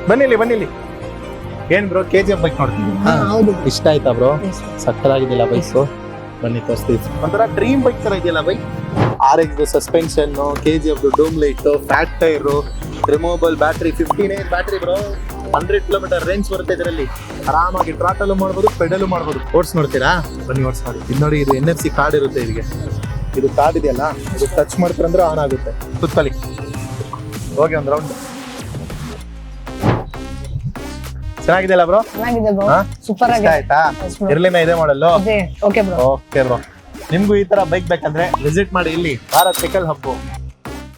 ಬನ್ನಿ ಇಲ್ಲಿ ಏನ್ ಬ್ರೋ KGF ಬೈಕ್ ನೋಡ್ತೀನಿ. ಹೌದು ಇಷ್ಟ ಆಯ್ತಾ ಬ್ರೋ? ಸಕ್ಕತ್ತಾಗಿದೆಯಲ್ಲ ಬೈಕ್. ಬನ್ನಿ ತೋರಿಸ್ತೀವಿ. ಒಂಥರ ಡ್ರೀಮ್ ಬೈಕ್ ತರ ಇದೆಯಲ್ಲ bike. RX suspension, KGF dome light, fat tyre, removable battery, 15 battery bro. 100 kilometre range ಬರುತ್ತೆ ಇದರಲ್ಲಿ. ಆರಾಮಾಗಿ ಟ್ರಾಟಲ್ ಮಾಡ್ಬೋದು, ಪೆಡಲ್ ಮಾಡ್ಬೋದು. ಓಡ್ಸ್ ನೋಡ್ತೀರಾ? ಬನ್ನಿ ಓಡ್ಸ್ ನೋಡಿ. ಇದು ನೋಡಿ, ಇದು NFC ಕಾರ್ಡ್ ಇರುತ್ತೆ ಇದಕ್ಕೆ. ಇದು ಕಾರ್ಡ್ ಇದೆಯಲ್ಲ, ಇದು ಟಚ್ ಮಾಡ್ಕೊಂಡ್ರೆ ಆನ್ ಆಗುತ್ತೆ. ಕುತ್ಕೊಳ್ಳಿ, ಹೋಗಿ ಒಂದು ರೌಂಡ್. ಚೆನ್ನಾಗಿದೆಯಲ್ಲ ಬ್ರೋ? ಚೆನ್ನಾಗಿದೆ ಬ್ರೋ, ಸೂಪರ್ ಆಗಿದೆ. ಆಯ್ತಾ? ಇರ್ಲಿನ ಇದೆ ಮಾಡಲ್ಲು. Okay bro. ಓಕೆ ಬ್ರೋ, ನಿಮ್ಗೂ ಈ ತರ ಬೈಕ್ ಬೇಕಂದ್ರೆ ವಿಸಿಟ್ ಮಾಡಿ ಇಲ್ಲಿ ಭಾರತ್ ಸೈಕಲ್ ಹಬ್ಬು.